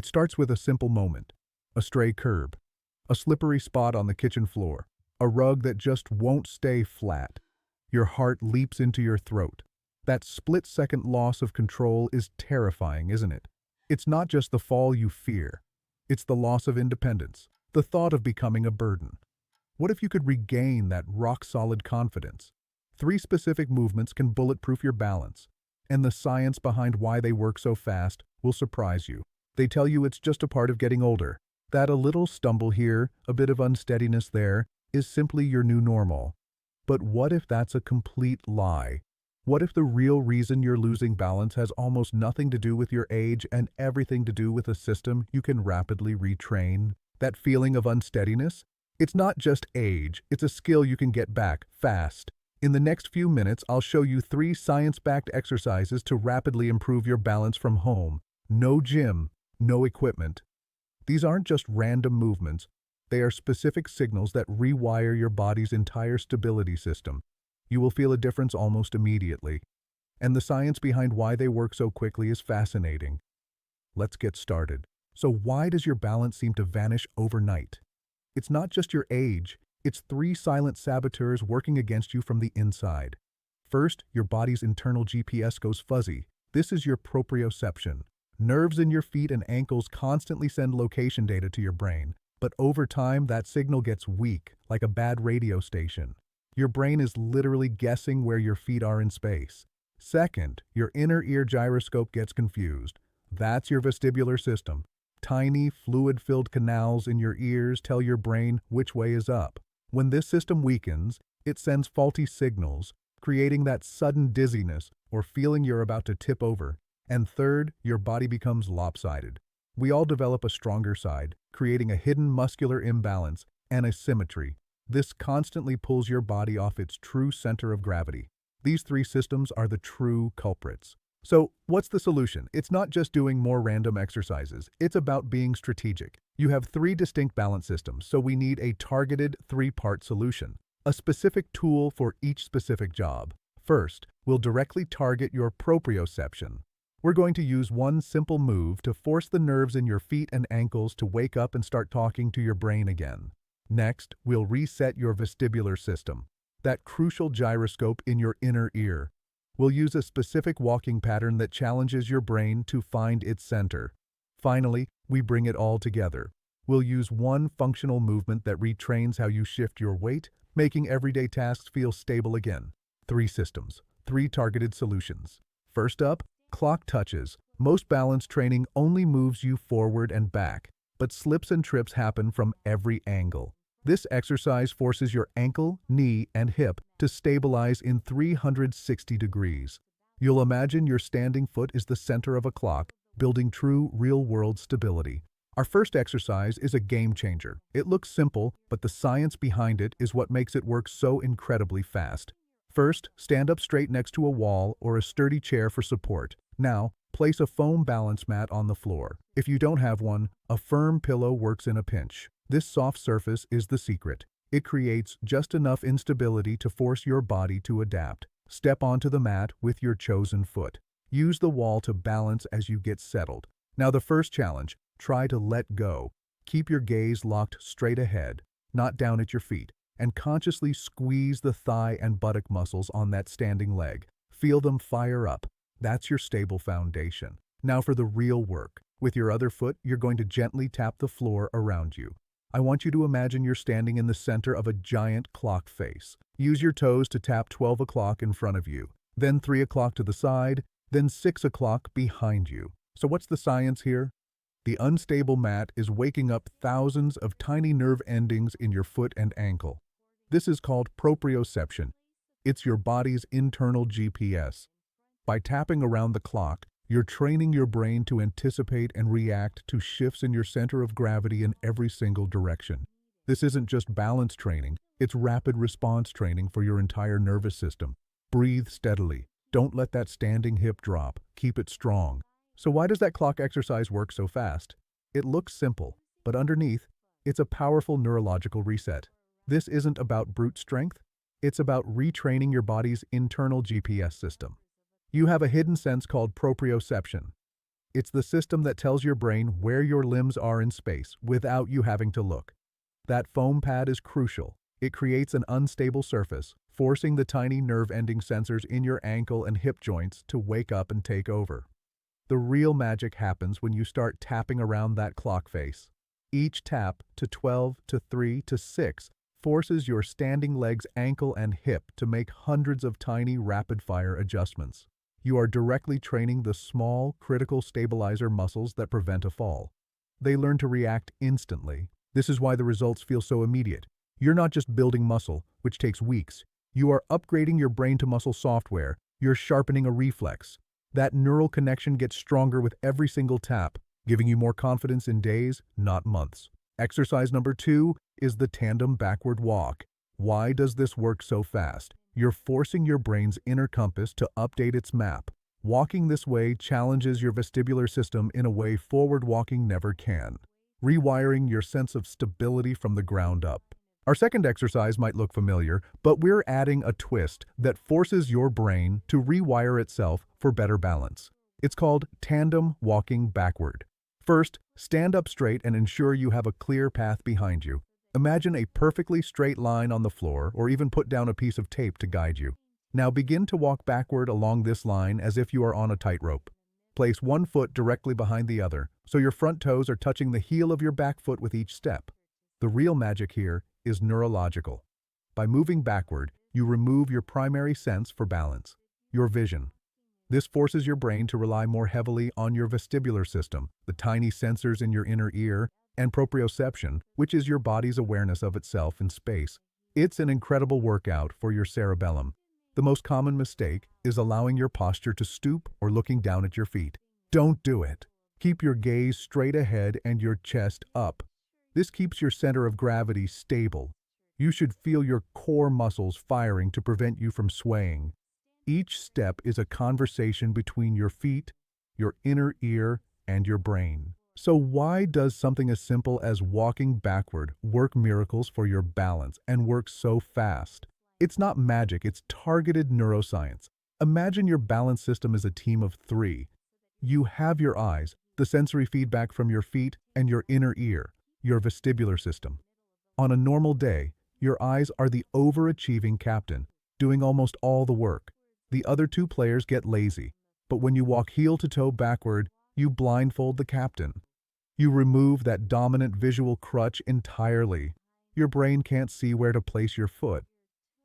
It starts with a simple moment: a stray curb, a slippery spot on the kitchen floor, a rug that just won't stay flat. Your heart leaps into your throat. That split-second loss of control is terrifying, isn't it? It's not just the fall you fear. It's the loss of independence, the thought of becoming a burden. What if you could regain that rock-solid confidence? 3 specific movements can bulletproof your balance, and the science behind why they work so fast will surprise you. They tell you it's just a part of getting older, that a little stumble here, a bit of unsteadiness there, is simply your new normal. But what if that's a complete lie? What if the real reason you're losing balance has almost nothing to do with your age and everything to do with a system you can rapidly retrain? That feeling of unsteadiness? It's not just age, it's a skill you can get back fast. In the next few minutes, I'll show you 3 science-backed exercises to rapidly improve your balance from home. No gym, no equipment. These aren't just random movements. They are specific signals that rewire your body's entire stability system. You will feel a difference almost immediately. And the science behind why they work so quickly is fascinating. Let's get started. So why does your balance seem to vanish overnight? It's not just your age. It's 3 silent saboteurs working against you from the inside. First, your body's internal GPS goes fuzzy. This is your proprioception. Nerves in your feet and ankles constantly send location data to your brain, but over time that signal gets weak, like a bad radio station. Your brain is literally guessing where your feet are in space. Second, your inner ear gyroscope gets confused. That's your vestibular system. Tiny, fluid-filled canals in your ears tell your brain which way is up. When this system weakens, it sends faulty signals, creating that sudden dizziness or feeling you're about to tip over. And third, your body becomes lopsided. We all develop a stronger side, creating a hidden muscular imbalance and asymmetry. This constantly pulls your body off its true center of gravity. These 3 systems are the true culprits. So, what's the solution? It's not just doing more random exercises. It's about being strategic. You have 3 distinct balance systems, so we need a targeted 3-part solution. A specific tool for each specific job. First, we'll directly target your proprioception. We're going to use one simple move to force the nerves in your feet and ankles to wake up and start talking to your brain again. Next, we'll reset your vestibular system, that crucial gyroscope in your inner ear. We'll use a specific walking pattern that challenges your brain to find its center. Finally, we bring it all together. We'll use one functional movement that retrains how you shift your weight, making everyday tasks feel stable again. 3 systems, 3 targeted solutions. First up, clock touches. Most balance training only moves you forward and back, but slips and trips happen from every angle. This exercise forces your ankle, knee, and hip to stabilize in 360 degrees. You'll imagine your standing foot is the center of a clock, building true real-world stability. Our first exercise is a game changer. It looks simple, but the science behind it is what makes it work so incredibly fast. First, stand up straight next to a wall or a sturdy chair for support. Now, place a foam balance mat on the floor. If you don't have one, a firm pillow works in a pinch. This soft surface is the secret. It creates just enough instability to force your body to adapt. Step onto the mat with your chosen foot. Use the wall to balance as you get settled. Now the first challenge, try to let go. Keep your gaze locked straight ahead, not down at your feet, and consciously squeeze the thigh and buttock muscles on that standing leg. Feel them fire up. That's your stable foundation. Now for the real work. With your other foot, you're going to gently tap the floor around you. I want you to imagine you're standing in the center of a giant clock face. Use your toes to tap 12 o'clock in front of you, then 3 o'clock to the side, then 6 o'clock behind you. So what's the science here? The unstable mat is waking up thousands of tiny nerve endings in your foot and ankle. This is called proprioception. It's your body's internal GPS. By tapping around the clock, you're training your brain to anticipate and react to shifts in your center of gravity in every single direction. This isn't just balance training, it's rapid response training for your entire nervous system. Breathe steadily. Don't let that standing hip drop. Keep it strong. So why does that clock exercise work so fast? It looks simple, but underneath, it's a powerful neurological reset. This isn't about brute strength, it's about retraining your body's internal GPS system. You have a hidden sense called proprioception. It's the system that tells your brain where your limbs are in space without you having to look. That foam pad is crucial. It creates an unstable surface, forcing the tiny nerve-ending sensors in your ankle and hip joints to wake up and take over. The real magic happens when you start tapping around that clock face. Each tap, to 12, to 3, to 6, forces your standing leg's ankle and hip to make hundreds of tiny rapid-fire adjustments. You are directly training the small, critical stabilizer muscles that prevent a fall. They learn to react instantly. This is why the results feel so immediate. You're not just building muscle, which takes weeks. You are upgrading your brain-to-muscle software. You're sharpening a reflex. That neural connection gets stronger with every single tap, giving you more confidence in days, not months. Exercise number 2 is the tandem backward walk. Why does this work so fast? You're forcing your brain's inner compass to update its map. Walking this way challenges your vestibular system in a way forward walking never can, rewiring your sense of stability from the ground up. Our second exercise might look familiar, but we're adding a twist that forces your brain to rewire itself for better balance. It's called tandem walking backward. First, stand up straight and ensure you have a clear path behind you. Imagine a perfectly straight line on the floor, or even put down a piece of tape to guide you. Now begin to walk backward along this line as if you are on a tightrope. Place one foot directly behind the other, so your front toes are touching the heel of your back foot with each step. The real magic here is neurological. By moving backward, you remove your primary sense for balance, your vision. This forces your brain to rely more heavily on your vestibular system, the tiny sensors in your inner ear, and proprioception, which is your body's awareness of itself in space. It's an incredible workout for your cerebellum. The most common mistake is allowing your posture to stoop or looking down at your feet. Don't do it. Keep your gaze straight ahead and your chest up. This keeps your center of gravity stable. You should feel your core muscles firing to prevent you from swaying. Each step is a conversation between your feet, your inner ear, and your brain. So why does something as simple as walking backward work miracles for your balance and work so fast? It's not magic, it's targeted neuroscience. Imagine your balance system is a team of 3. You have your eyes, the sensory feedback from your feet, and your inner ear, your vestibular system. On a normal day, your eyes are the overachieving captain, doing almost all the work. The other 2 players get lazy, but when you walk heel to toe backward, you blindfold the captain. You remove that dominant visual crutch entirely. Your brain can't see where to place your foot.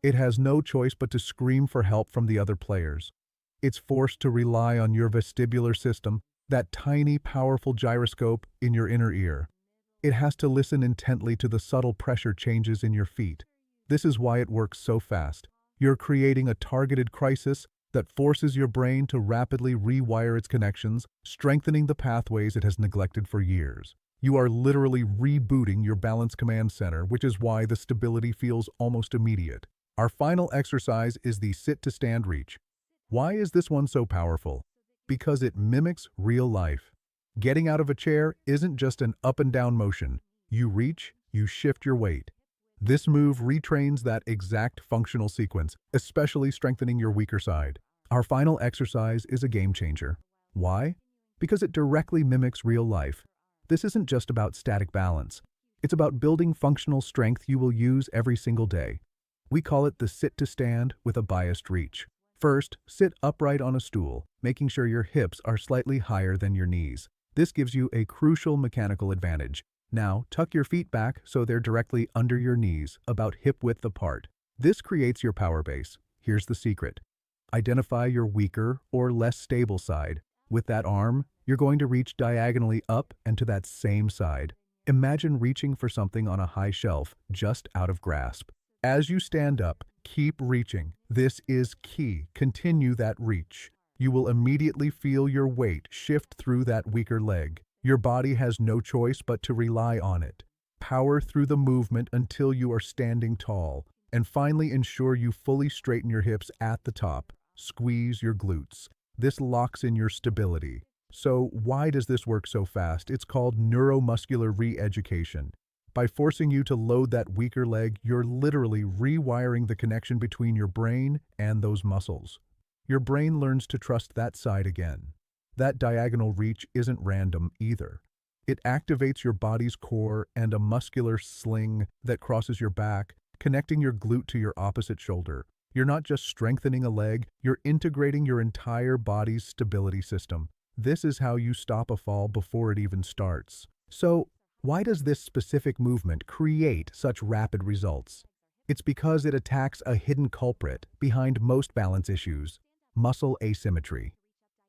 It has no choice but to scream for help from the other players. It's forced to rely on your vestibular system, that tiny, powerful gyroscope in your inner ear. It has to listen intently to the subtle pressure changes in your feet. This is why it works so fast. You're creating a targeted crisis that forces your brain to rapidly rewire its connections, strengthening the pathways it has neglected for years. You are literally rebooting your balance command center, which is why the stability feels almost immediate. Our final exercise is the sit-to-stand reach. Why is this one so powerful? Because it mimics real life. Getting out of a chair isn't just an up and down motion. You reach, you shift your weight. This move retrains that exact functional sequence, especially strengthening your weaker side. Our final exercise is a game changer. Why? Because it directly mimics real life. This isn't just about static balance. It's about building functional strength you will use every single day. We call it the sit-to-stand with a biased reach. First, sit upright on a stool, making sure your hips are slightly higher than your knees. This gives you a crucial mechanical advantage. Now, tuck your feet back so they're directly under your knees, about hip-width apart. This creates your power base. Here's the secret. Identify your weaker or less stable side. With that arm, you're going to reach diagonally up and to that same side. Imagine reaching for something on a high shelf, just out of grasp. As you stand up, keep reaching. This is key. Continue that reach. You will immediately feel your weight shift through that weaker leg. Your body has no choice but to rely on it. Power through the movement until you are standing tall. And finally, ensure you fully straighten your hips at the top. Squeeze your glutes. This locks in your stability. So why does this work so fast? It's called neuromuscular re-education. By forcing you to load that weaker leg, you're literally rewiring the connection between your brain and those muscles. Your brain learns to trust that side again. That diagonal reach isn't random either. It activates your body's core and a muscular sling that crosses your back, connecting your glute to your opposite shoulder. You're not just strengthening a leg, you're integrating your entire body's stability system. This is how you stop a fall before it even starts. So, why does this specific movement create such rapid results? It's because it attacks a hidden culprit behind most balance issues: muscle asymmetry.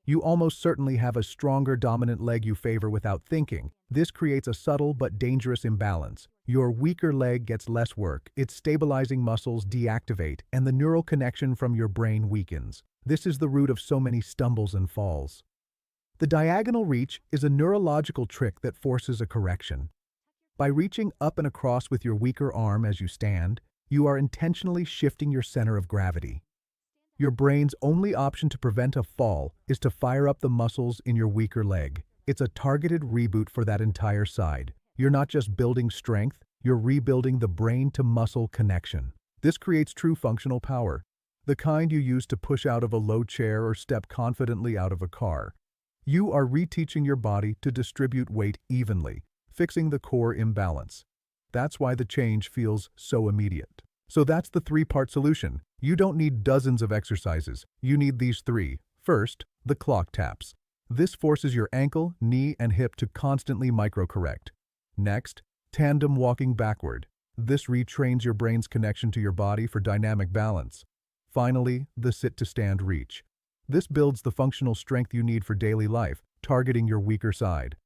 You almost certainly have a stronger dominant leg you favor without thinking. This creates a subtle but dangerous imbalance. Your weaker leg gets less work, its stabilizing muscles deactivate, and the neural connection from your brain weakens. This is the root of so many stumbles and falls. The diagonal reach is a neurological trick that forces a correction. By reaching up and across with your weaker arm as you stand, you are intentionally shifting your center of gravity. Your brain's only option to prevent a fall is to fire up the muscles in your weaker leg. It's a targeted reboot for that entire side. You're not just building strength, you're rebuilding the brain-to-muscle connection. This creates true functional power, the kind you use to push out of a low chair or step confidently out of a car. You are reteaching your body to distribute weight evenly, fixing the core imbalance. That's why the change feels so immediate. So that's the three-part solution. You don't need dozens of exercises. You need these three. First, the clock taps. This forces your ankle, knee, and hip to constantly micro-correct. Next, tandem walking backward. This retrains your brain's connection to your body for dynamic balance. Finally, the sit-to-stand reach. This builds the functional strength you need for daily life, targeting your weaker side.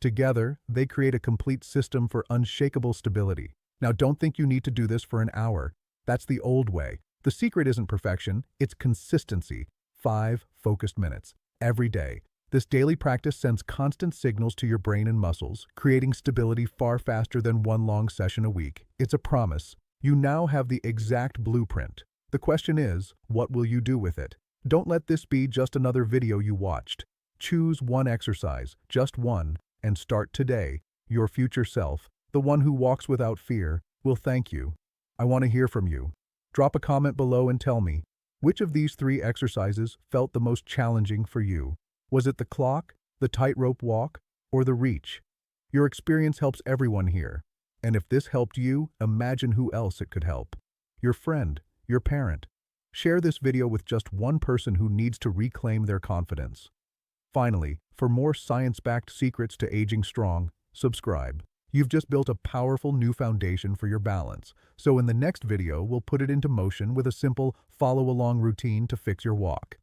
Together, they create a complete system for unshakable stability. Now, don't think you need to do this for an hour. That's the old way. The secret isn't perfection, it's consistency. 5 focused minutes every day. This daily practice sends constant signals to your brain and muscles, creating stability far faster than one long session a week. It's a promise. You now have the exact blueprint. The question is, what will you do with it? Don't let this be just another video you watched. Choose one exercise, just one, and start today. Your future self, the one who walks without fear, will thank you. I want to hear from you. Drop a comment below and tell me, which of these 3 exercises felt the most challenging for you? Was it the clock, the tightrope walk, or the reach? Your experience helps everyone here. And if this helped you, imagine who else it could help. Your friend, your parent. Share this video with just one person who needs to reclaim their confidence. Finally, for more science-backed secrets to aging strong, subscribe. You've just built a powerful new foundation for your balance. So in the next video, we'll put it into motion with a simple follow-along routine to fix your walk.